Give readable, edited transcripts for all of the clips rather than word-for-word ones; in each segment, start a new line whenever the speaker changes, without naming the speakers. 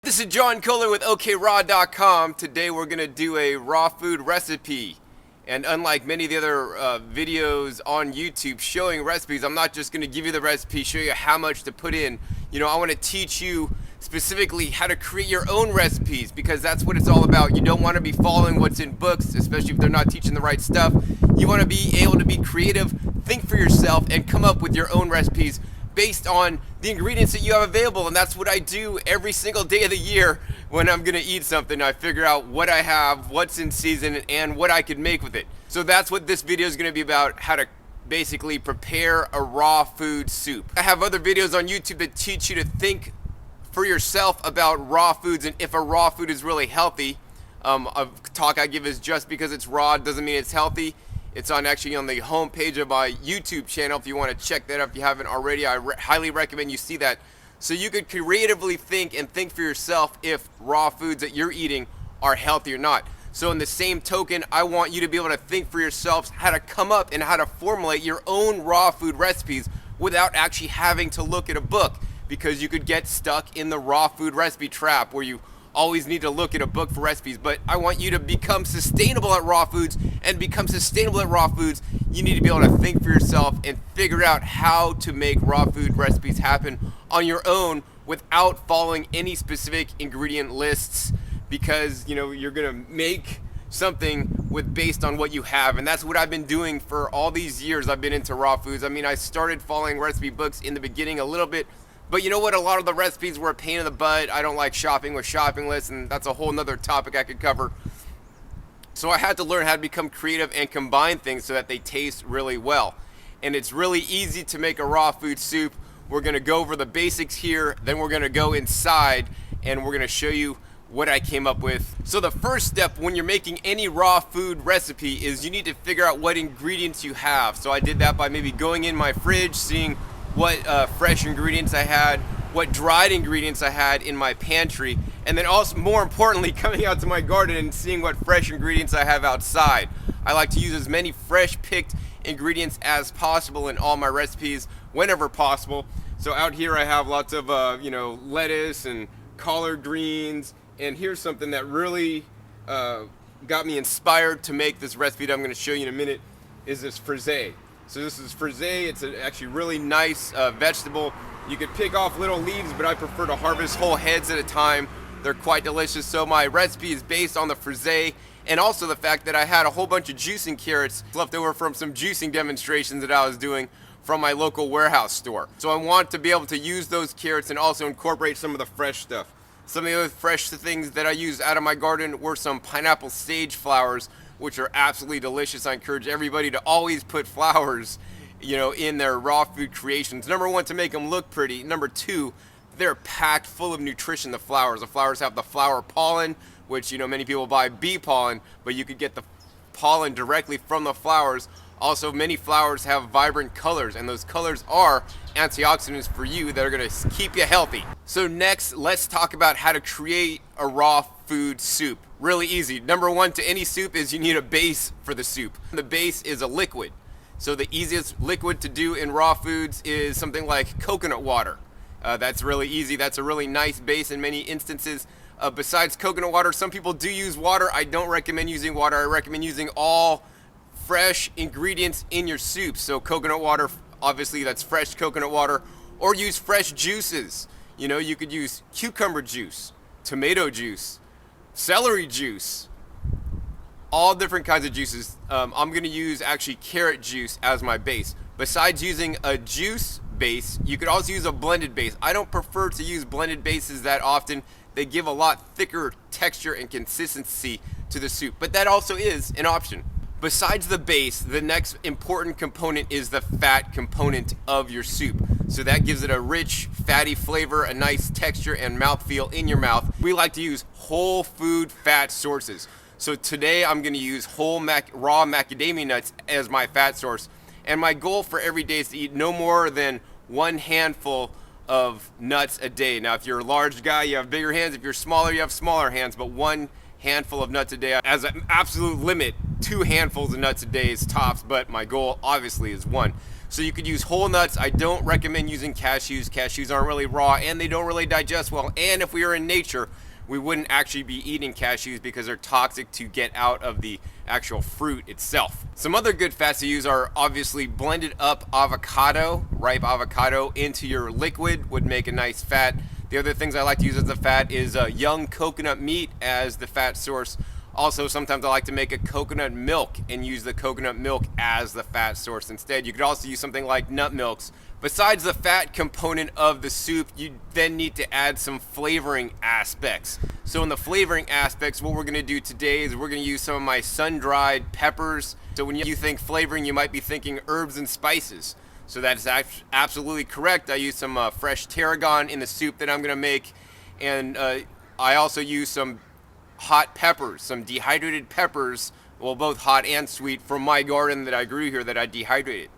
This is John Kohler with OKRaw.com. Today we're going to do a raw food recipe. And unlike many of the other videos on YouTube showing recipes, I'm not just going to give you the recipe, show you how much to put in. I want to teach you specifically how to create your own recipes, because that's what it's all about. You don't want to be following what's in books, especially if they're not teaching the right stuff. You want to be able to be creative, think for yourself, and come up with your own recipes based on the ingredients that you have available. And that's what I do every single day of the year when I'm gonna eat something. I figure out what I have, what's in season, and what I could make with it. So that's what this video is gonna be about, how to basically prepare a raw food soup. I have other videos on YouTube that teach you to think for yourself about raw foods and if a raw food is really healthy. A talk I give is just because it's raw doesn't mean it's healthy. It's actually on the home page of my YouTube channel if you want to check that out. If you haven't already, I highly recommend you see that. So you could creatively think and think for yourself if raw foods that you're eating are healthy or not. So in the same token, I want you to be able to think for yourselves how to come up and how to formulate your own raw food recipes without actually having to look at a book, because you could get stuck in the raw food recipe trap where you always need to look at a book for recipes. But I want you to become sustainable at raw foods, and become sustainable at raw foods, you need to be able to think for yourself and figure out how to make raw food recipes happen on your own without following any specific ingredient lists, because you're gonna make something based on what you have. And that's what I've been doing for all these years I've been into raw foods. I started following recipe books in the beginning a little bit, but you know what? A lot of the recipes were a pain in the butt. I don't like shopping with shopping lists, and that's a whole nother topic I could cover. So I had to learn how to become creative and combine things so that they taste really well. And it's really easy to make a raw food soup. We're gonna go over the basics here, then we're gonna go inside and we're gonna show you what I came up with. So the first step when you're making any raw food recipe is you need to figure out what ingredients you have. So I did that by maybe going in my fridge, seeing what fresh ingredients I had, what dried ingredients I had in my pantry, and then also, more importantly, coming out to my garden and seeing what fresh ingredients I have outside. I like to use as many fresh picked ingredients as possible in all my recipes whenever possible. So out here I have lots of lettuce and collard greens, and here's something that really got me inspired to make this recipe that I'm going to show you in a minute, is this frisee. So this is frisee. It's actually really nice vegetable. You could pick off little leaves, but I prefer to harvest whole heads at a time. They're quite delicious. So my recipe is based on the frisee, and also the fact that I had a whole bunch of juicing carrots left over from some juicing demonstrations that I was doing from my local warehouse store. So I want to be able to use those carrots and also incorporate some of the fresh stuff. Some of the other fresh things that I used out of my garden were some pineapple sage flowers, which are absolutely delicious. I encourage everybody to always put flowers, in their raw food creations. Number one, to make them look pretty. Number two, they're packed full of nutrition, the flowers. The flowers have the flower pollen, which, many people buy bee pollen, but you could get the pollen directly from the flowers. Also, many flowers have vibrant colors, and those colors are antioxidants for you that are gonna keep you healthy. So next, let's talk about how to create a raw food soup. Really easy. Number one to any soup is you need a base for the soup. The base is a liquid. So the easiest liquid to do in raw foods is something like coconut water. That's really easy. That's a really nice base in many instances. Besides coconut water, some people do use water. I don't recommend using water. I recommend using all fresh ingredients in your soup. So coconut water, obviously that's fresh coconut water, or use fresh juices. You could use cucumber juice, tomato juice, celery juice, all different kinds of juices. I'm gonna use actually carrot juice as my base. Besides using a juice base, you could also use a blended base. I don't prefer to use blended bases that often. They give a lot thicker texture and consistency to the soup, but that also is an option. Besides the base, the next important component is the fat component of your soup. So that gives it a rich, fatty flavor, a nice texture and mouthfeel in your mouth. We like to use whole food fat sources. So today I'm gonna use whole raw macadamia nuts as my fat source. And my goal for every day is to eat no more than one handful of nuts a day. Now, if you're a large guy, you have bigger hands. If you're smaller, you have smaller hands, but one handful of nuts a day. As an absolute limit, 2 handfuls of nuts a day is tops, but my goal obviously is 1. So you could use whole nuts. I don't recommend using cashews. Cashews aren't really raw and they don't really digest well. And if we were in nature, we wouldn't actually be eating cashews because they're toxic to get out of the actual fruit itself. Some other good fats to use are obviously blended up avocado. Ripe avocado into your liquid would make a nice fat. The other things I like to use as a fat is young coconut meat as the fat source. Also, sometimes I like to make a coconut milk and use the coconut milk as the fat source instead. You could also use something like nut milks. Besides the fat component of the soup, you then need to add some flavoring aspects. So in the flavoring aspects, what we're gonna do today is we're gonna use some of my sun-dried peppers. So when you think flavoring, you might be thinking herbs and spices. So that's absolutely correct. I use some fresh tarragon in the soup that I'm gonna make. And I also use some hot peppers, some dehydrated peppers, well, both hot and sweet, from my garden that I grew here that I dehydrated.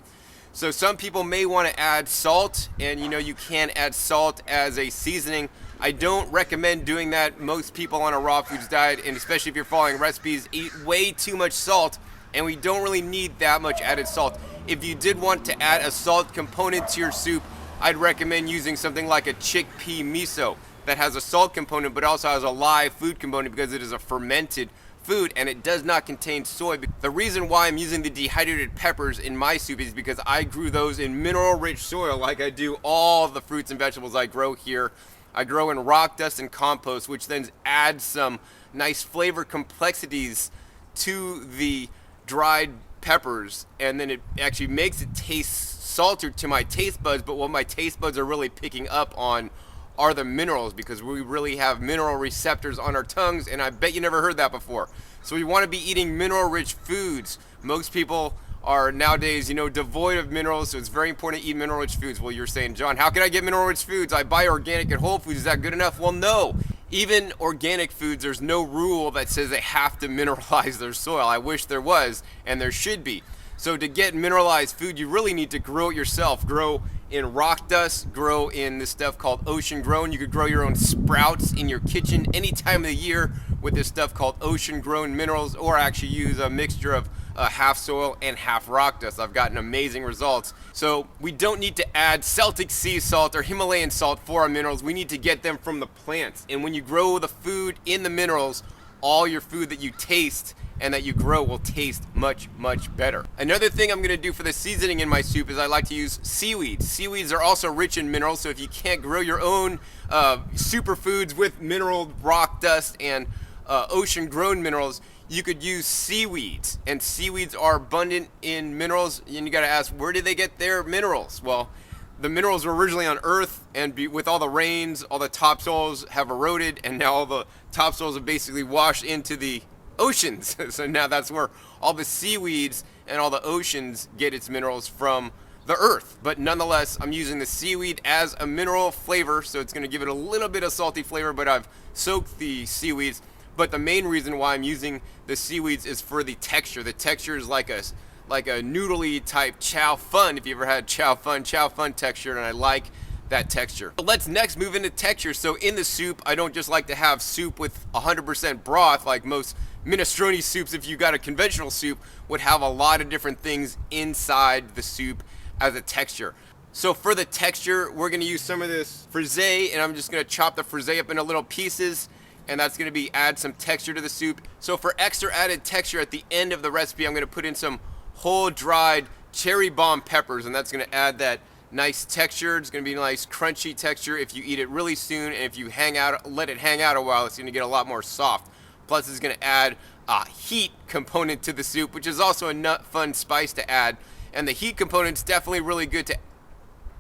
So some people may want to add salt, and you can add salt as a seasoning. I don't recommend doing that. Most people on a raw foods diet, and especially if you're following recipes, eat way too much salt, and we don't really need that much added salt. If you did want to add a salt component to your soup, I'd recommend using something like a chickpea miso that has a salt component but also has a live food component because it is a fermented food and it does not contain soy. The reason why I'm using the dehydrated peppers in my soup is because I grew those in mineral rich soil like I do all the fruits and vegetables I grow here. I grow in rock dust and compost, which then adds some nice flavor complexities to the dried peppers, and then it actually makes it taste saltier to my taste buds. But what my taste buds are really picking up on are the minerals, because we really have mineral receptors on our tongues, and I bet you never heard that before. So we want to be eating mineral rich foods. Most people are nowadays, devoid of minerals, so it's very important to eat mineral rich foods. Well, you're saying, John, how can I get mineral rich foods? I buy organic at Whole Foods. Is that good enough? Well, no. Even organic foods, there's no rule that says they have to mineralize their soil. I wish there was, and there should be. So to get mineralized food, you really need to grow it yourself. Grow in rock dust, grow in this stuff called ocean grown. You could grow your own sprouts in your kitchen any time of the year with this stuff called ocean grown minerals, or actually use a mixture of half soil and half rock dust. I've gotten amazing results. So we don't need to add Celtic sea salt or Himalayan salt for our minerals. We need to get them from the plants. And when you grow the food in the minerals, all your food that you taste and that you grow will taste much, much better. Another thing I'm gonna do for the seasoning in my soup is I like to use seaweeds. Seaweeds are also rich in minerals, so if you can't grow your own superfoods with mineral rock dust and ocean grown minerals, you could use seaweeds. And seaweeds are abundant in minerals, and you gotta ask, where did they get their minerals? Well, the minerals were originally on Earth, and with all the rains, all the topsoils have eroded, and now all the topsoils have basically washed into the oceans. So now that's where all the seaweeds and all the oceans get its minerals from the earth. But nonetheless, I'm using the seaweed as a mineral flavor, so it's going to give it a little bit of salty flavor, but I've soaked the seaweeds. But the main reason why I'm using the seaweeds is for the texture. The texture is like a noodly type chow fun. If you ever had chow fun texture, and I like that texture. But let's next move into texture. So in the soup, I don't just like to have soup with 100% broth like most minestrone soups. If you got a conventional soup, would have a lot of different things inside the soup as a texture. So for the texture, we're gonna use some of this frisee, and I'm just gonna chop the frisee up into little pieces, and that's gonna be add some texture to the soup. So for extra added texture at the end of the recipe, I'm gonna put in some whole dried cherry bomb peppers, and that's gonna add that nice texture. It's gonna be a nice crunchy texture if you eat it really soon, and if you let it hang out a while, it's gonna get a lot more soft. Plus it's gonna add a heat component to the soup, which is also a fun spice to add. And the heat component's definitely really good to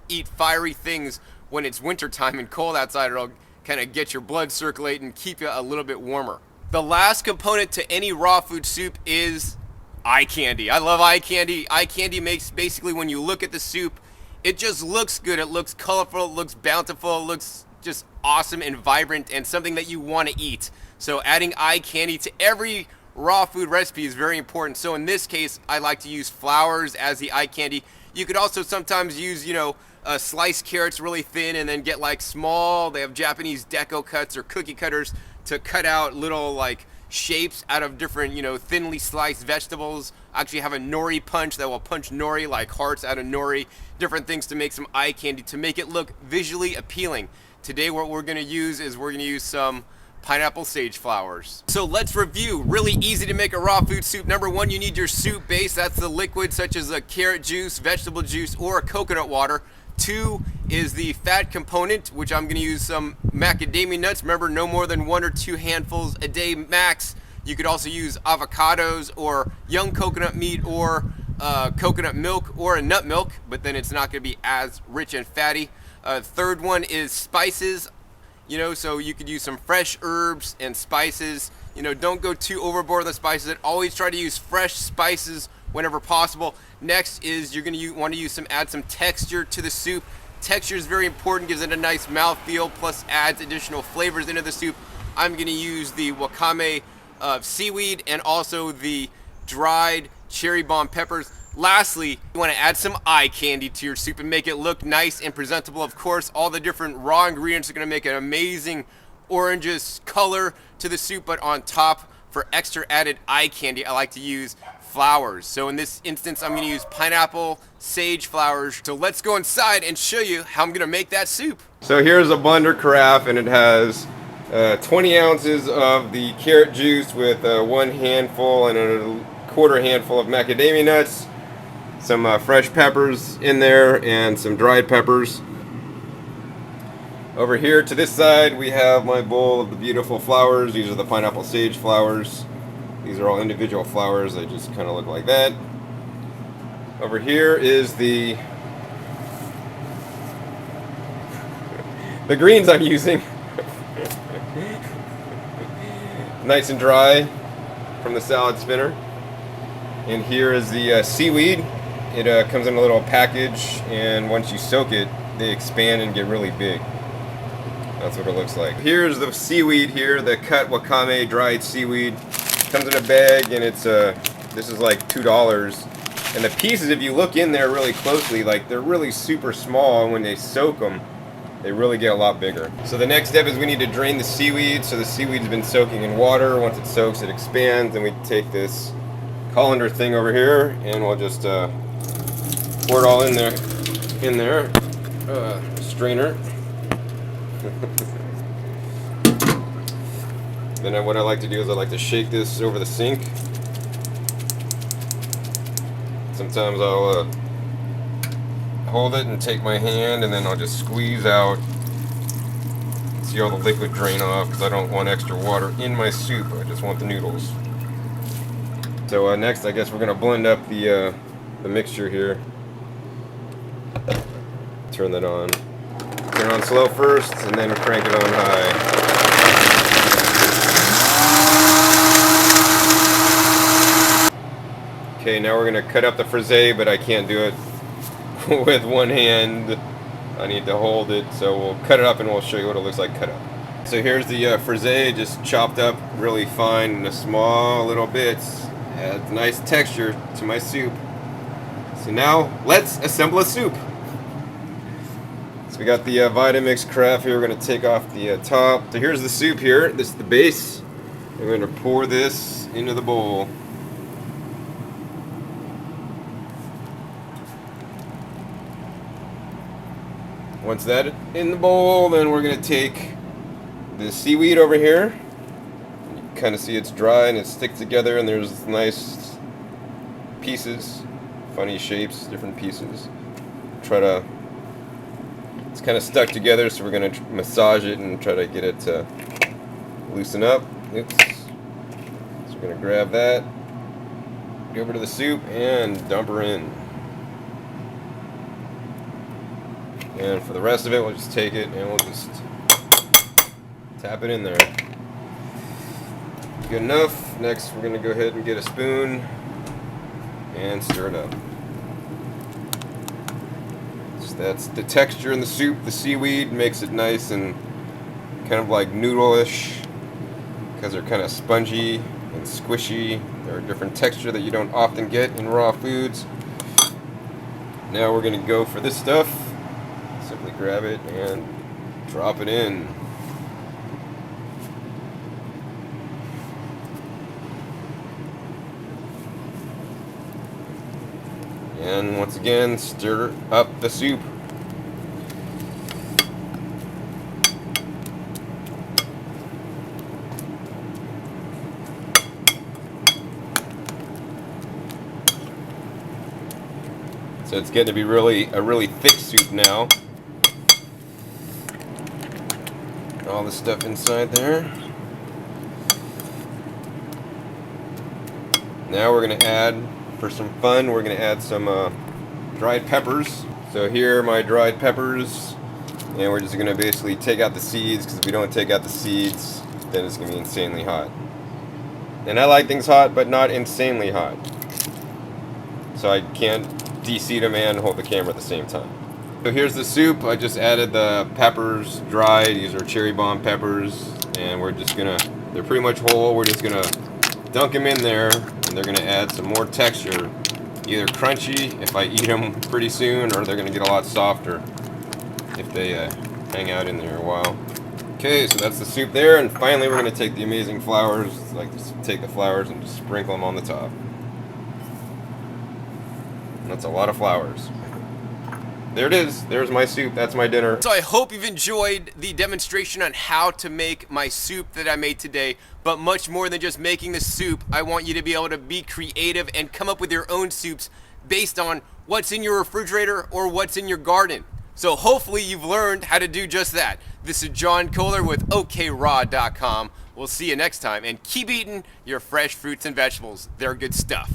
eat fiery things when it's wintertime and cold outside. It'll kind of get your blood circulating and keep you a little bit warmer. The last component to any raw food soup is eye candy. I love eye candy. Eye candy makes basically, when you look at the soup, it just looks good. It looks colorful, it looks bountiful, it looks just awesome and vibrant and something that you want to eat. So adding eye candy to every raw food recipe is very important. So in this case, I like to use flowers as the eye candy. You could also sometimes use, sliced carrots really thin, and then get like small, they have Japanese deco cuts or cookie cutters to cut out little like shapes out of different, thinly sliced vegetables. I actually have a nori punch that will punch nori like hearts out of nori. Different things to make some eye candy to make it look visually appealing. Today what we're going to use is some pineapple sage flowers. So let's review. Really easy to make a raw food soup. Number one, you need your soup base. That's the liquid such as a carrot juice, vegetable juice, or coconut water. Two is the fat component, which I'm going to use some macadamia nuts. Remember, no more than 1 or 2 handfuls a day max. You could also use avocados or young coconut meat or coconut milk or a nut milk, but then it's not going to be as rich and fatty. Third one is spices. So you could use some fresh herbs and spices. Don't go too overboard with the spices. Always try to use fresh spices whenever possible. Next is you're going to want to add some texture to the soup. Texture is very important, gives it a nice mouthfeel, plus adds additional flavors into the soup. I'm going to use the wakame seaweed and also the dried cherry bomb peppers. Lastly, you want to add some eye candy to your soup and make it look nice and presentable. Of course, all the different raw ingredients are going to make an amazing oranges color to the soup, but on top, for extra added eye candy, I like to use flowers. So in this instance, I'm going to use pineapple sage flowers. So let's go inside and show you how I'm going to make that soup. So here's a blender carafe, and it has 20 ounces of the carrot juice with 1 handful and a quarter handful of macadamia nuts. Some fresh peppers in there and some dried peppers. Over here to this side we have my bowl of the beautiful flowers. These are the pineapple sage flowers. These are all individual flowers. They just kind of look like that. Over here is the greens I'm using. Nice and dry from the salad spinner. And here is the seaweed. It comes in a little package, and once you soak it, they expand and get really big. That's what it looks like. Here's the seaweed here, the cut wakame dried seaweed. Comes in a bag, and it's this is like $2. And the pieces, if you look in there really closely, like they're really super small, and when they soak them, they really get a lot bigger. So the next step is we need to drain the seaweed. So the seaweed's been soaking in water. Once it soaks, it expands, and we take this colander thing over here, and we'll just pour it all in there, strainer. Then what I like to do is I like to shake this over the sink. Sometimes I'll hold it and take my hand, and then I'll just squeeze out. See all the liquid drain off, because I don't want extra water in my soup. I just want the noodles. So next, I guess we're gonna blend up the mixture here. Turn that on. Turn on slow first, and then crank it on high. Okay, now we're gonna cut up the frisee, but I can't do it with one hand. I need to hold it, so we'll cut it up and we'll show you what it looks like cut up. So here's the frisee, just chopped up really fine into small little bits. Adds nice texture to my soup. So now let's assemble a soup. So we got the Vitamix carafe here. We're going to take off the top. So here's the soup here. This is the base. We're going to pour this into the bowl. Once that's in the bowl, then we're going to take the seaweed over here. You can kind of see it's dry and it sticks together, and there's nice pieces, funny shapes, different pieces. It's kind of stuck together, so we're going to massage it and try to get it to loosen up. Oops. So we're going to grab that, go over to the soup, and dump her in. And for the rest of it, we'll just take it and we'll just tap it in there. Good enough. Next, we're going to go ahead and get a spoon and stir it up. So that's the texture in the soup. The seaweed makes it nice and kind of like noodle-ish, because they're kind of spongy and squishy. They're a different texture that you don't often get in raw foods. Now we're going to go for this stuff. Simply grab it and drop it in. And once again, stir up the soup. So it's getting to be a really thick soup now. All the stuff inside there. Now we're going to add, for some fun, we're going to add some dried peppers. So here are my dried peppers, and we're just going to basically take out the seeds, because if we don't take out the seeds, then it's going to be insanely hot. And I like things hot, but not insanely hot. So I can't de-seed them and hold the camera at the same time. So here's the soup. I just added the peppers dried. These are cherry bomb peppers, and we're just gonna, they're pretty much whole. We're just gonna dunk them in there, and they're gonna add some more texture. Either crunchy if I eat them pretty soon, or they're gonna get a lot softer if they hang out in there a while. Okay, so that's the soup there, and finally we're gonna take the amazing flowers, like just take the flowers and just sprinkle them on the top. That's a lot of flowers. There it is. There's my soup. That's my dinner. So I hope you've enjoyed the demonstration on how to make my soup that I made today. But much more than just making the soup, I want you to be able to be creative and come up with your own soups based on what's in your refrigerator or what's in your garden. So hopefully you've learned how to do just that. This is John Kohler with OKRaw.com. We'll see you next time, and keep eating your fresh fruits and vegetables. They're good stuff.